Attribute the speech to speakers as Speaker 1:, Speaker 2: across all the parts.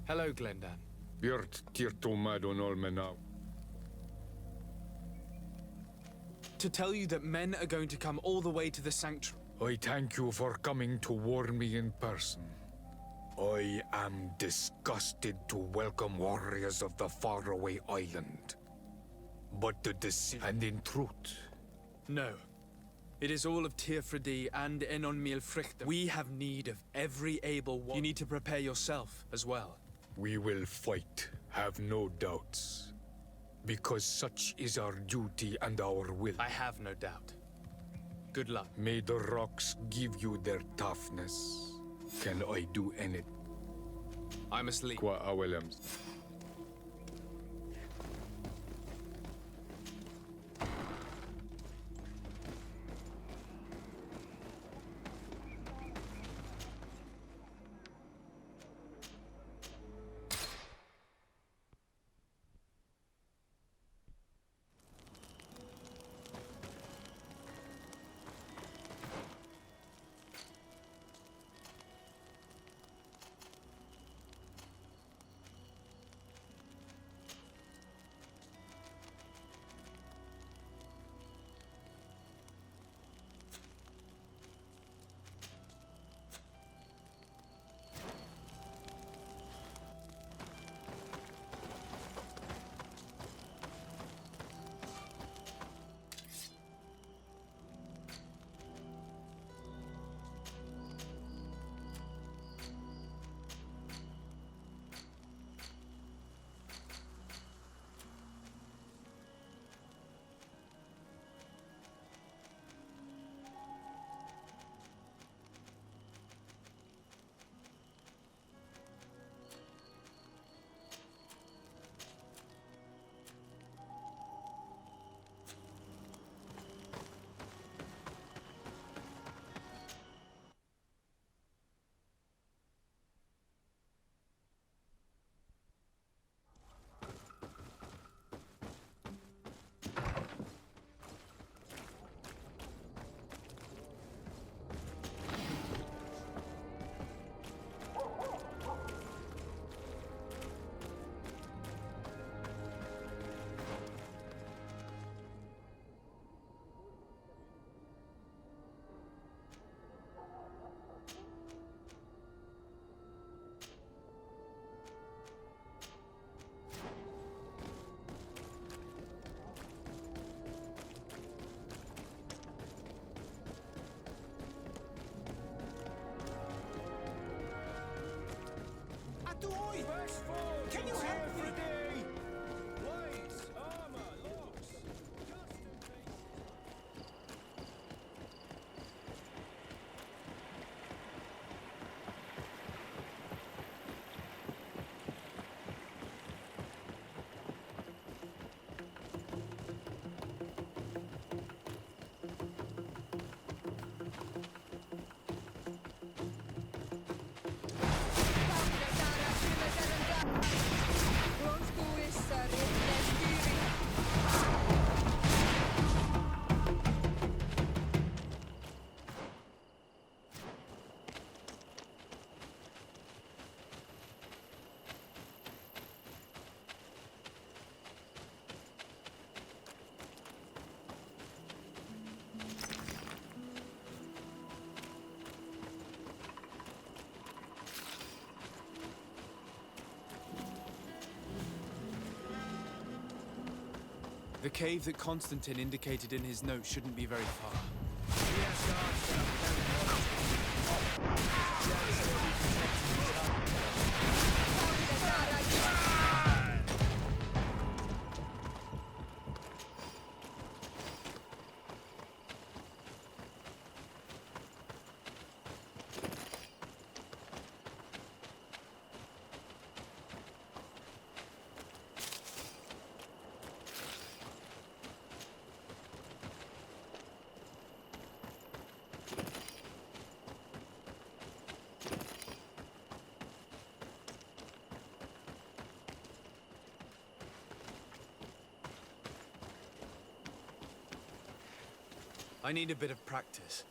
Speaker 1: Hello, Glendan.
Speaker 2: Björt tirtumadon olmenau.
Speaker 1: To tell you that men are going to come all the way to the sanctuary.
Speaker 2: I thank you for coming to warn me in person. I am disgusted to welcome warriors of the faraway island. But the decision, and in truth,
Speaker 1: No. It is all of Tirfredi and Enon Milfrichte. We have need of every able one. You need to prepare yourself as well.
Speaker 2: we will fight, have no doubts. Because such is our duty and our will.
Speaker 1: I have no doubt. Good luck.
Speaker 2: May the rocks give you their toughness. Can I do anything?
Speaker 1: I'm asleep.
Speaker 2: Qua Awelems.
Speaker 3: Can you help me? Lights, armor, locks,
Speaker 1: The cave that Constantine indicated in his note shouldn't be very far. I need a bit of practice.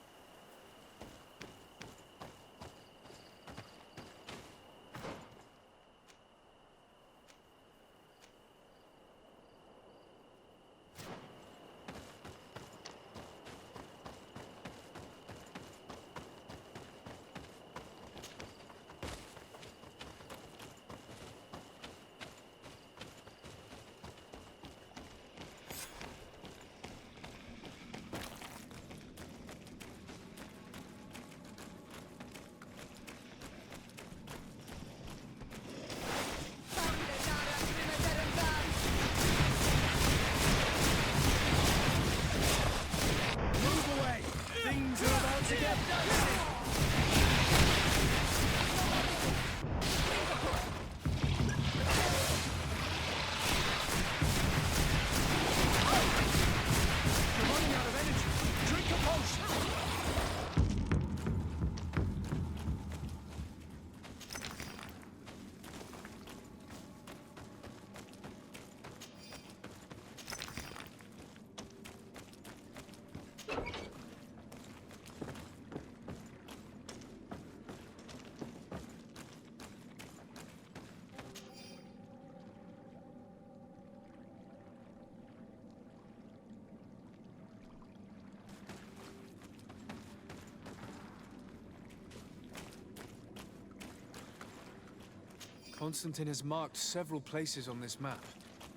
Speaker 1: Constantine has marked several places on this map.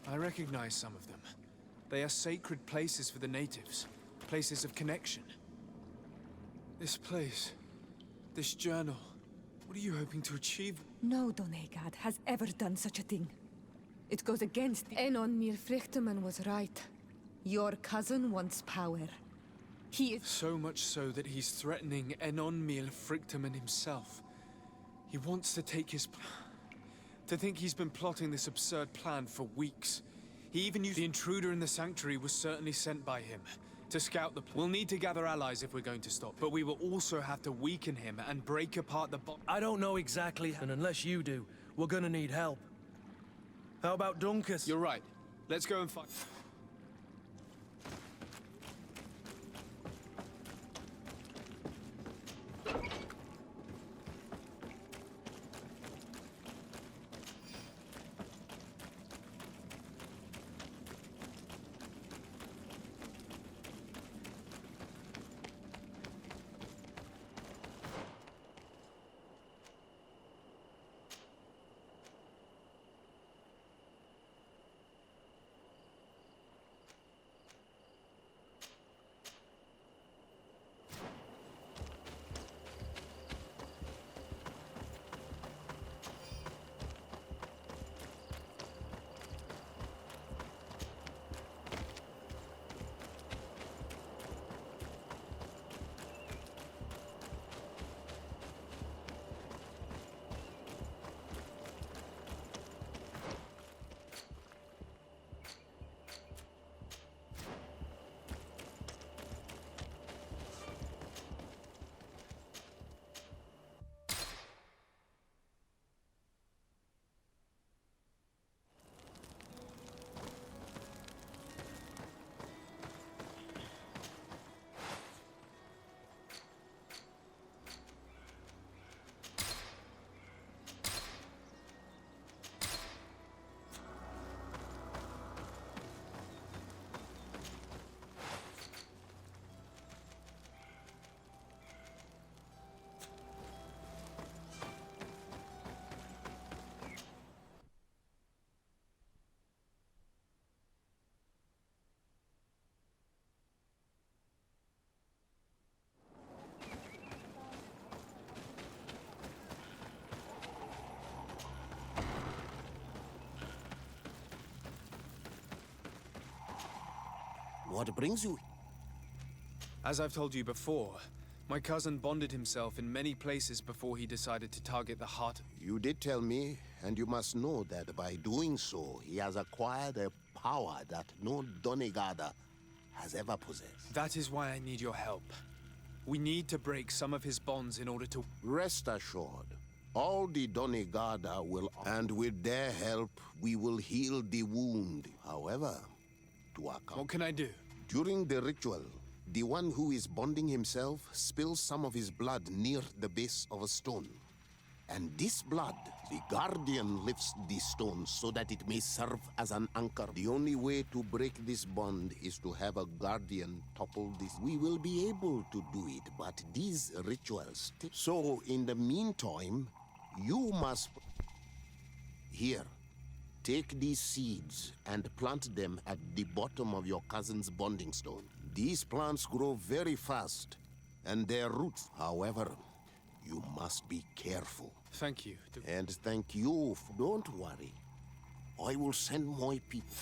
Speaker 1: I recognize some of them. They are sacred places for the natives, places of connection. This place, this journal, what are you hoping to achieve?
Speaker 4: No Donegad has ever done such a thing. It goes against the... Enon Mirfrichteman was right. Your cousin wants power. He is...
Speaker 1: So much so that he's threatening Enon Frichteman himself. He wants to take his... To think he's been plotting this absurd plan for weeks. He even used... The intruder in the sanctuary was certainly sent by him. To scout the... We'll need to gather allies if we're going to stop. But we will also have to weaken him and break apart the...
Speaker 5: I don't know exactly, and unless you do, we're gonna need help. How about Dunkus?
Speaker 1: You're right. Let's go and fight.
Speaker 6: What brings you?
Speaker 1: As I've told you before, my cousin bonded himself in many places before he decided to target the heart.
Speaker 6: You did tell me, and you must know that by doing so, he has acquired a power that no Donegada has ever possessed.
Speaker 1: That is why I need your help. We need to break some of his bonds in order to...
Speaker 6: Rest assured, all the Donegada will... And with their help, we will heal the wound. However, to account...
Speaker 1: What can I do?
Speaker 6: During the ritual, the one who is bonding himself spills some of his blood near the base of a stone. And this blood, the Guardian lifts the stone so that it may serve as an anchor. The only way to break this bond is to have a Guardian topple this. We will be able to do it, but these rituals take... So, in the meantime, you must... Here, take these seeds and plant them at the bottom of your cousin's bonding stone. These plants grow very fast, and their roots, however, you must be careful.
Speaker 1: Thank you.
Speaker 6: And thank you. Don't worry. I will send more people.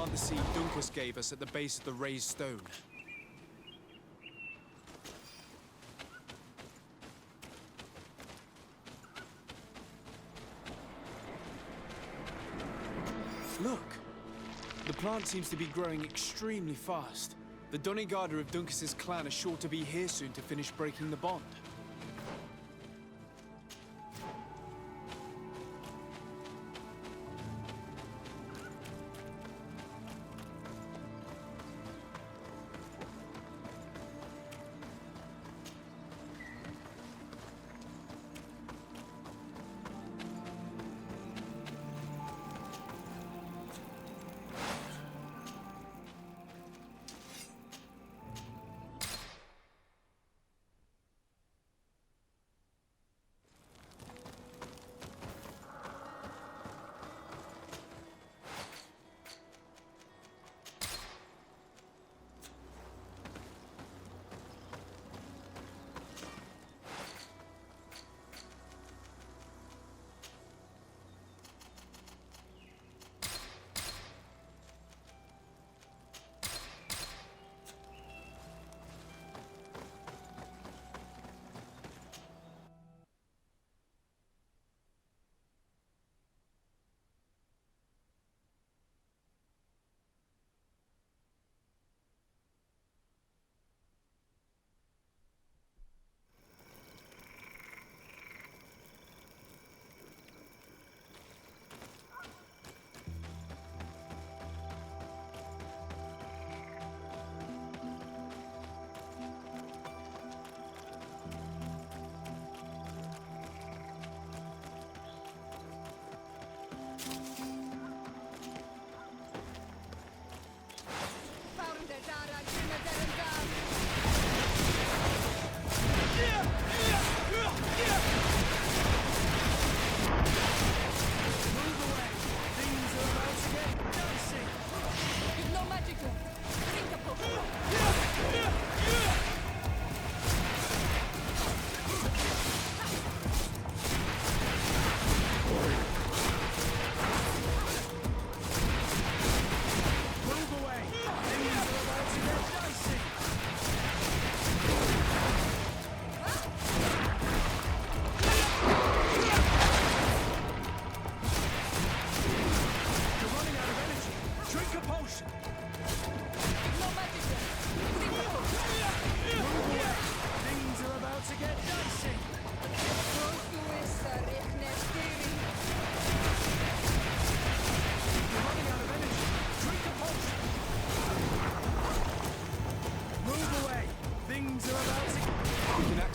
Speaker 1: plant the seed Dunkus gave us at the base of the raised stone. Look! The plant seems to be growing extremely fast. The Donigarder of Dunkus's clan are sure to be here soon to finish breaking the bond.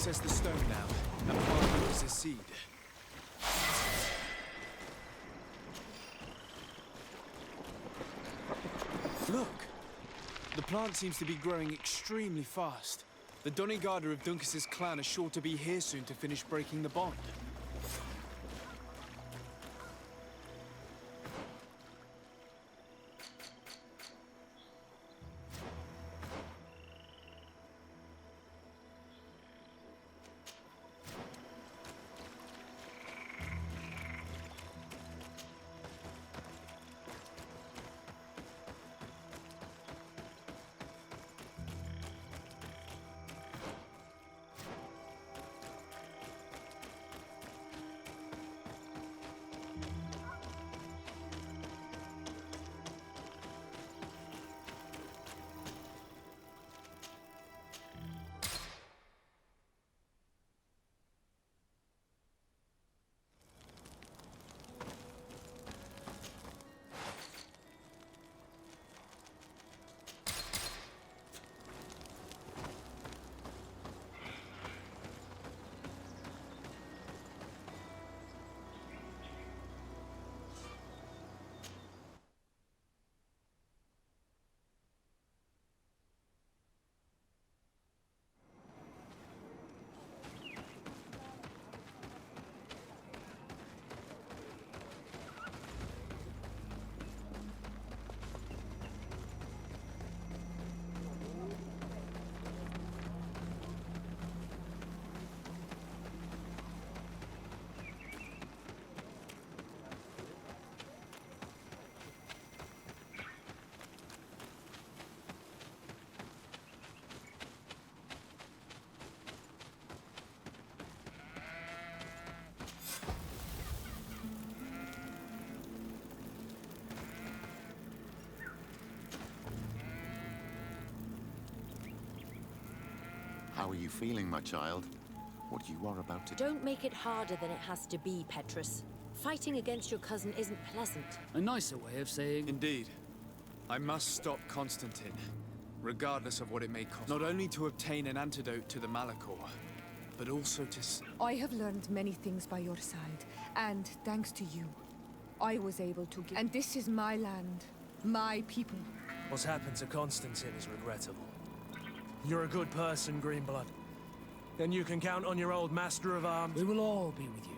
Speaker 1: Access the stone now, and plant it as a seed. Look! The plant seems to be growing extremely fast. The Donigarder of Dunkus's clan are sure to be here soon to finish breaking the bond.
Speaker 7: How are you feeling, my child? What you are about to...
Speaker 8: Don't make it harder than it has to be, Petrus. Fighting against your cousin isn't pleasant.
Speaker 9: A nicer way of saying...
Speaker 1: Indeed. I must stop Constantine, regardless of what it may cost. Not only to obtain an antidote to the Malachor, but also to...
Speaker 4: I have learned many things by your side, and thanks to you, I was able to give... And this is my land, my people.
Speaker 5: What's happened to Constantine is regrettable. You're a good person, Greenblood. Then you can count on your old master of arms.
Speaker 9: We will all be with you.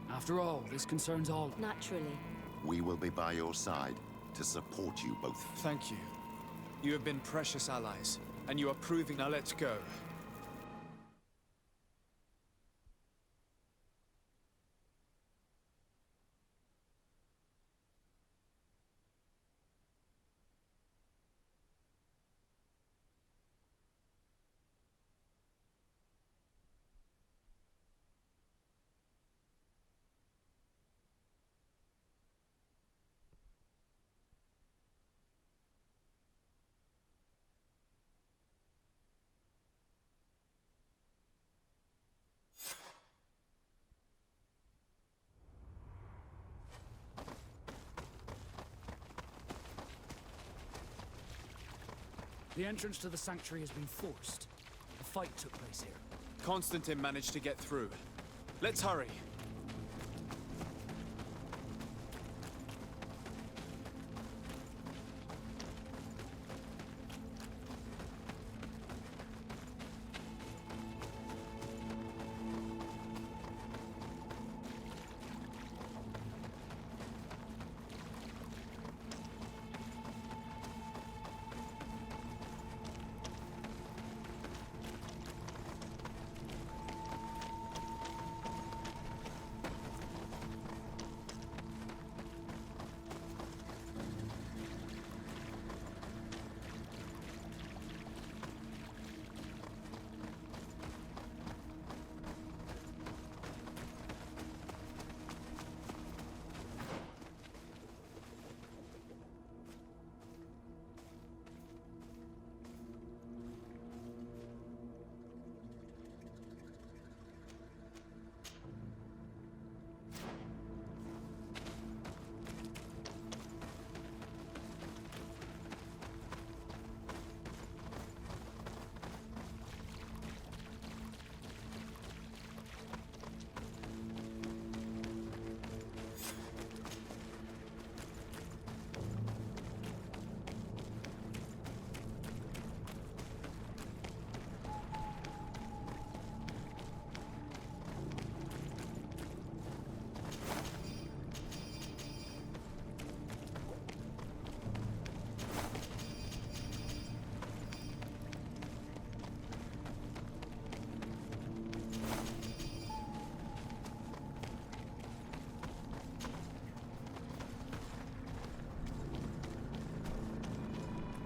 Speaker 9: After all, this concerns all.
Speaker 8: Naturally.
Speaker 7: We will be by your side to support you both.
Speaker 1: Thank you. You have been precious allies, and you are proving... Now let's go.
Speaker 9: The entrance to the sanctuary has been forced. A fight took place here.
Speaker 1: Constantine managed to get through. Let's hurry.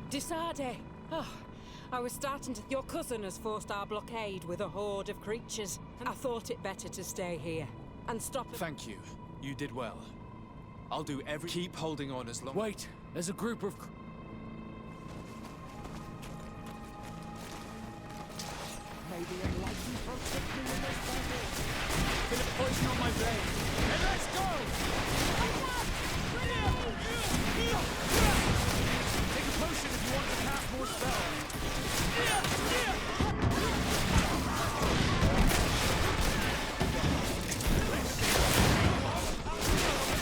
Speaker 10: Disade! Oh, I was starting to... Your cousin has forced our blockade with a horde of creatures. I thought it better to stay here and stop...
Speaker 1: Thank you. You did well. I'll do every... Keep holding on as long...
Speaker 9: Wait! There's a group of...
Speaker 3: Maybe enlightened protect me in this battle.
Speaker 9: Bit of poison on my blade. And let's go! Take a potion if you want to cast more spells.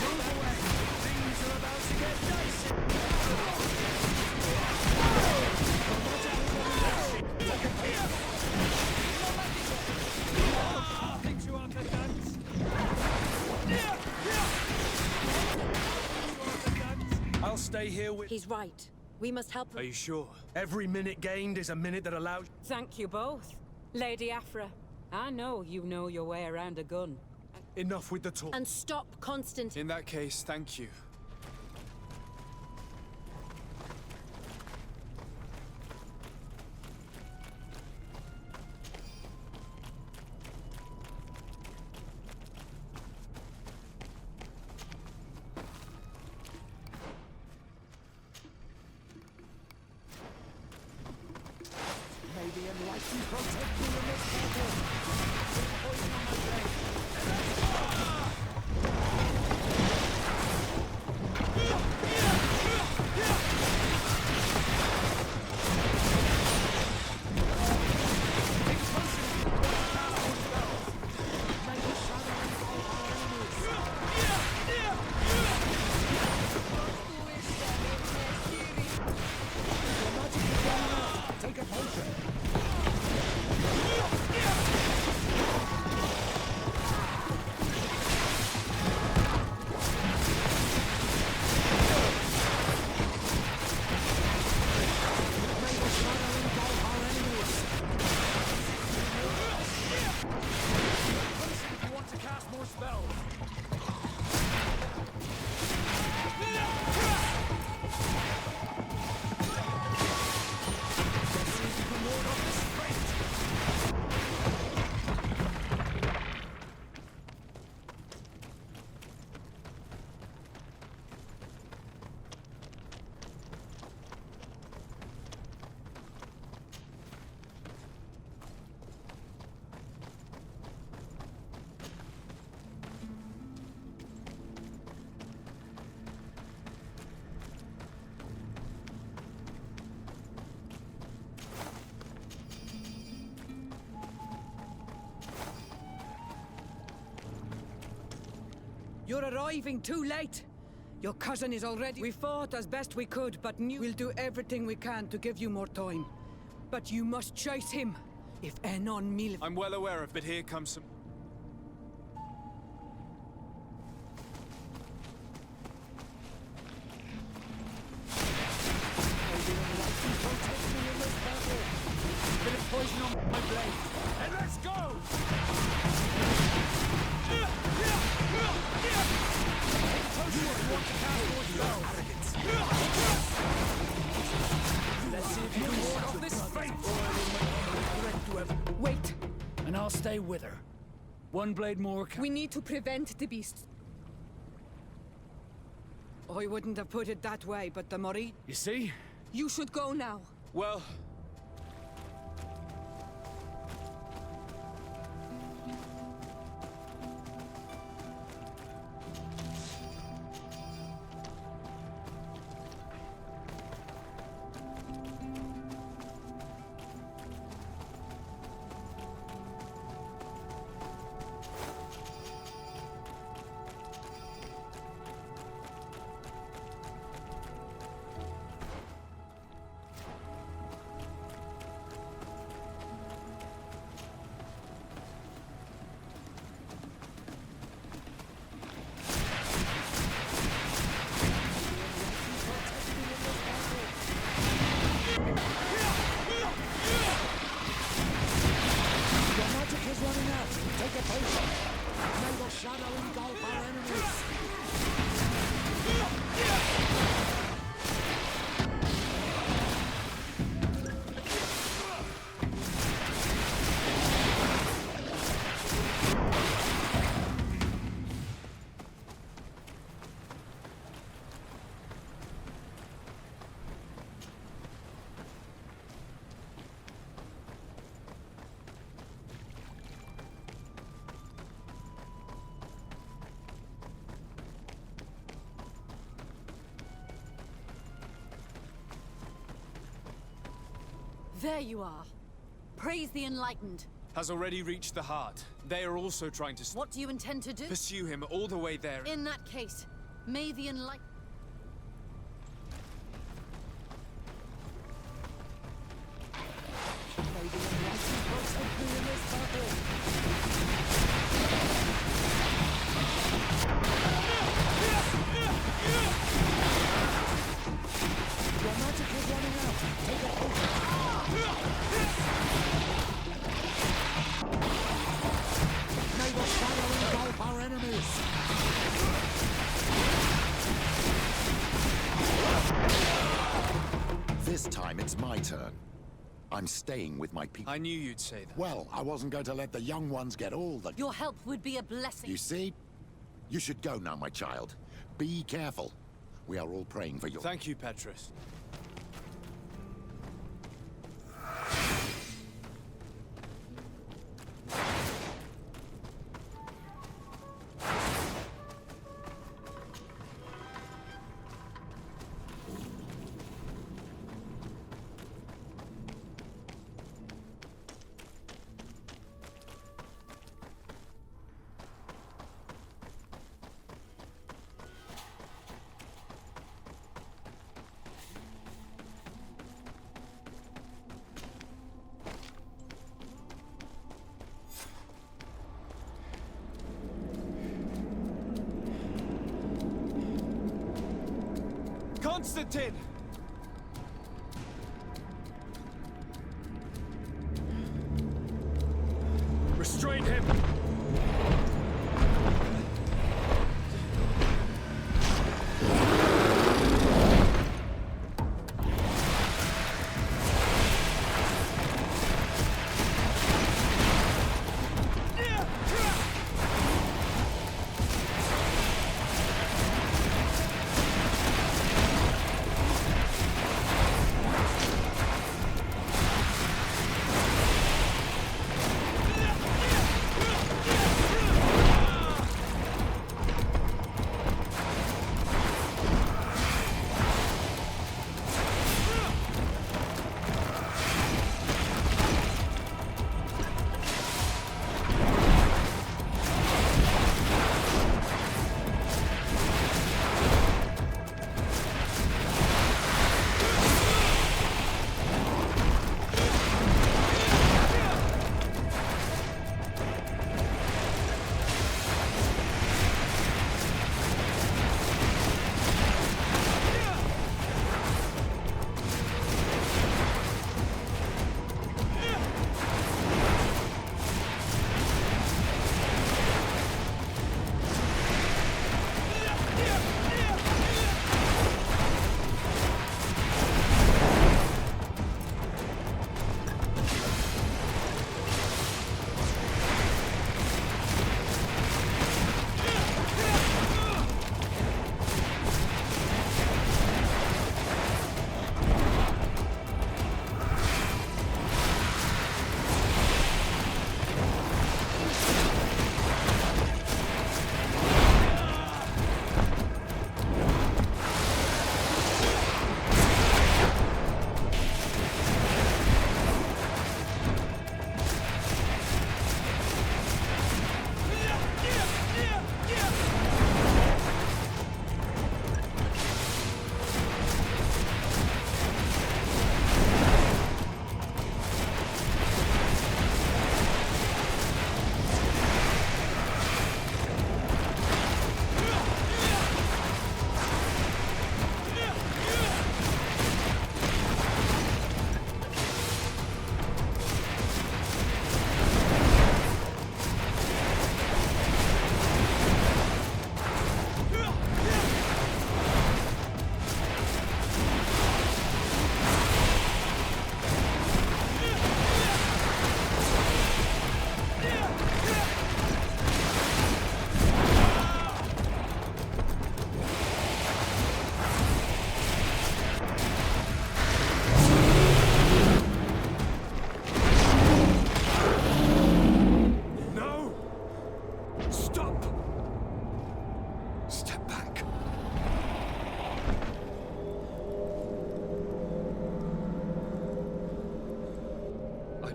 Speaker 9: Move away. Things are about to get dicey. Pick you up the guns.
Speaker 5: I'll stay here with...
Speaker 8: He's right. We must help
Speaker 1: Are
Speaker 8: him.
Speaker 1: you sure?
Speaker 5: Every minute gained is a minute that allows...
Speaker 10: Thank you both. Lady Afra, I know you know your way around a gun.
Speaker 5: Enough with the talk.
Speaker 8: And stop Constantine.
Speaker 1: In that case, thank you.
Speaker 3: May the enlightened you protect me in this battle. Poison on my blade. Take a potion. If you want to cast more spells.
Speaker 10: You're arriving too late. Your cousin is already... We fought as best we could, but we'll do everything we can to give you more time. But you must chase him. If Enon Mil...
Speaker 1: I'm well aware of, but here comes some...
Speaker 3: Protect me in this battle. Bit of poison on my blade. And let's go! Let's see if you can ward off this fate.
Speaker 10: Wait!
Speaker 3: And I'll stay with her. One blade more.
Speaker 4: We need to prevent the beast.
Speaker 10: I wouldn't have put it that way, but the Mori...
Speaker 3: You see?
Speaker 4: You should go now.
Speaker 1: Well,
Speaker 3: Your magic is running out. Take a potion. May the shadow engulf our enemies.
Speaker 8: There you are. Praise the Enlightened.
Speaker 1: has already reached the heart. They are also trying to
Speaker 8: What do you intend to do?
Speaker 1: pursue him all the way there.
Speaker 8: In that case, may the Enlightened...
Speaker 3: May the Enlightened protect me in this battle. Your magic is running out. Take a potion. May the shadow engulf our enemies.
Speaker 7: This time it's my turn. I'm staying with my people.
Speaker 1: I knew you'd say that.
Speaker 7: Well, I wasn't going to let the young ones get all the...
Speaker 8: Your help would be a blessing.
Speaker 7: You see? You should go now, my child. Be careful. We are all praying for you.
Speaker 1: Thank you, Petrus. Constantine!
Speaker 5: Restrain him!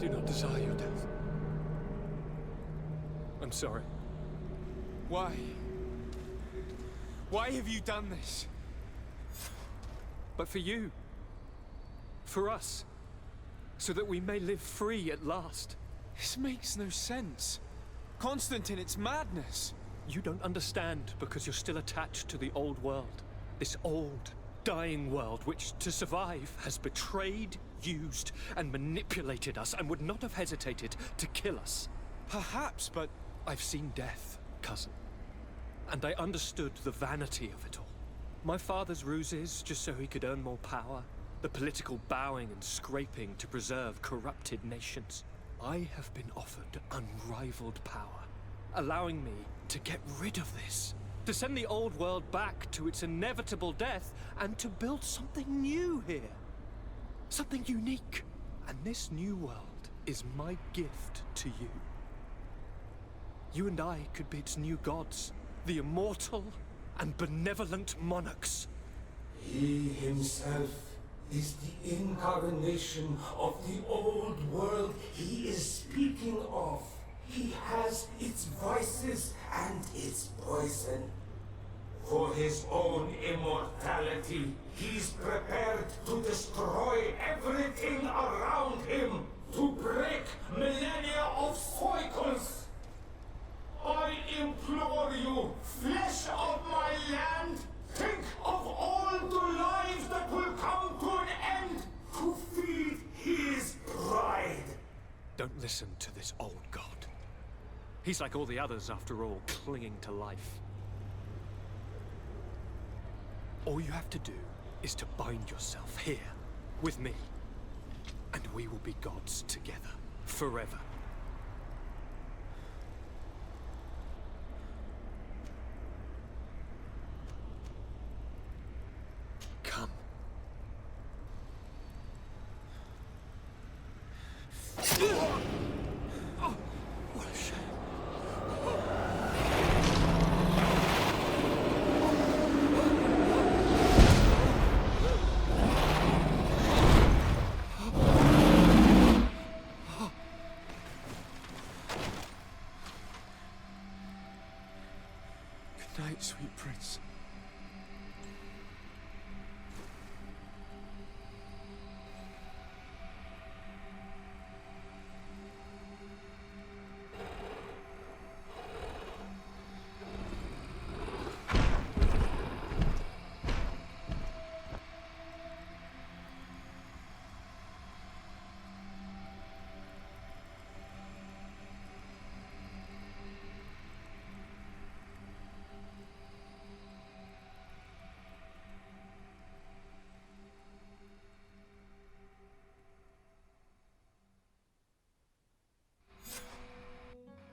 Speaker 1: do not desire your death.
Speaker 5: I'm sorry.
Speaker 1: Why? Why have you done this?
Speaker 5: But for you. For us. So that we may live free at last.
Speaker 1: This makes no sense. Constantine, it's madness.
Speaker 5: You don't understand because you're still attached to the old world. This old, dying world which, to survive, has betrayed, used, and manipulated us and would not have hesitated to kill us.
Speaker 1: Perhaps, but
Speaker 5: I've seen death, cousin. And I understood the vanity of it all. My father's ruses just so he could earn more power. The political bowing and scraping to preserve corrupted nations. I have been offered unrivaled power, allowing me to get rid of this. To send the old world back to its inevitable death and to build something new here. Something unique. And this new world is my gift to you. You and I could be its new gods, the immortal and benevolent monarchs.
Speaker 11: He himself is the incarnation of the old world he is speaking of. He has its vices and its poison. For his own immortality, he's prepared to destroy everything around him, to break millennia of cycles. I implore you, flesh of my land, think of all the lives
Speaker 5: He's like all the others, after all, clinging to life. All you have to do is to bind yourself here, with me. And we will be gods together, forever. Come. Oh, what a shame.
Speaker 1: Good night, sweet prince.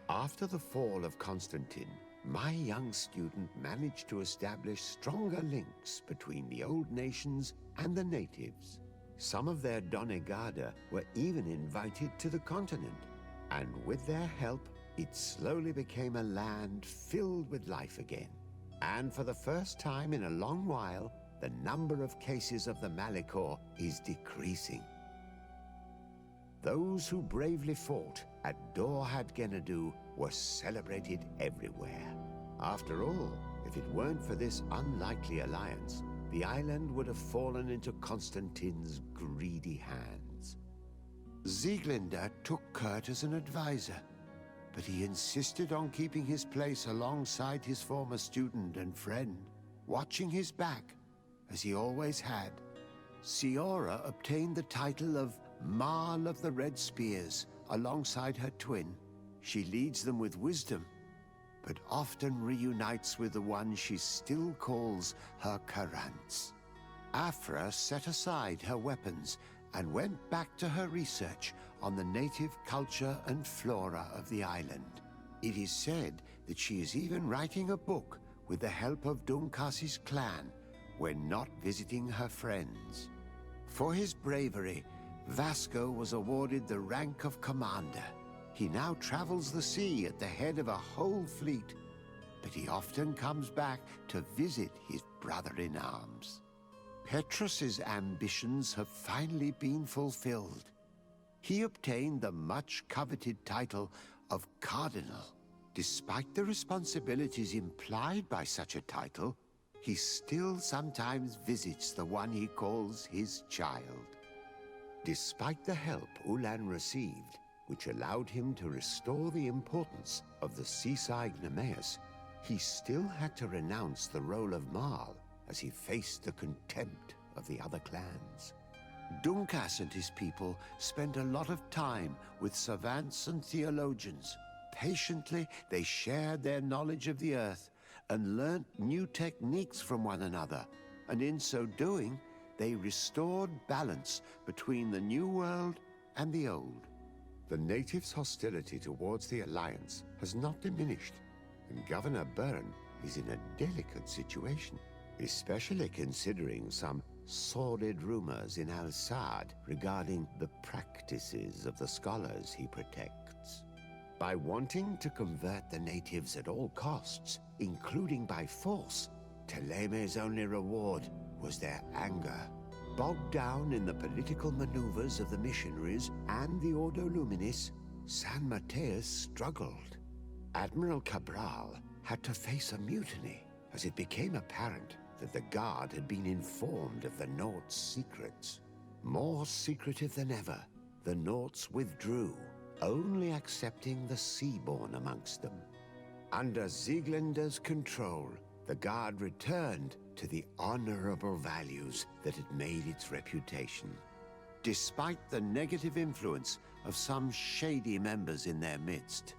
Speaker 12: After the fall of Constantine, my young student managed to establish stronger links between the old nations and the natives. Some of their Donegada were even invited to the continent, and with their help, it slowly became a land filled with life again. And for the first time in a long while, the number of cases of the Malicor is decreasing. Those who bravely fought at Dorhad Genadu were celebrated everywhere. After all, if it weren't for this unlikely alliance, the island would have fallen into Constantine's greedy hands. Sieglinde took Kurt as an advisor, but he insisted on keeping his place alongside his former student and friend, watching his back, as he always had. Siora obtained the title of Marl of the Red Spears alongside her twin. She leads them with wisdom, but often reunites with the one she still calls her Karants. Afra set aside her weapons and went back to her research on the native culture and flora of the island. It is said that she is even writing a book with the help of Dunkas's clan when not visiting her friends. For his bravery, Vasco was awarded the rank of commander. He now travels the sea at the head of a whole fleet, but he often comes back to visit his brother-in-arms. Petrus's ambitions have finally been fulfilled. He obtained the much-coveted title of Cardinal. Despite the responsibilities implied by such a title, he still sometimes visits the one he calls his child. Despite the help Ulan received, which allowed him to restore the importance of the seaside Nemeus, he still had to renounce the role of Marl as he faced the contempt of the other clans. Dunkas and his people spent a lot of time with savants and theologians. Patiently, they shared their knowledge of the earth and learnt new techniques from one another, and in so doing, they restored balance between the New World and the Old. The natives' hostility towards the Alliance has not diminished, and Governor Byrne is in a delicate situation, especially considering some sordid rumors in Al-Sad regarding the practices of the scholars he protects. By wanting to convert the natives at all costs, including by force, Teleme's only reward was their anger. Bogged down in the political maneuvers of the missionaries and the Ordo Luminis, San Mateus struggled. Admiral Cabral had to face a mutiny as it became apparent that the Guard had been informed of the Nort's secrets. More secretive than ever, the Norts withdrew, only accepting the Seaborn amongst them. Under Sieglinde's control, the Guard returned to the honorable values that had made its reputation. Despite the negative influence of some shady members in their midst,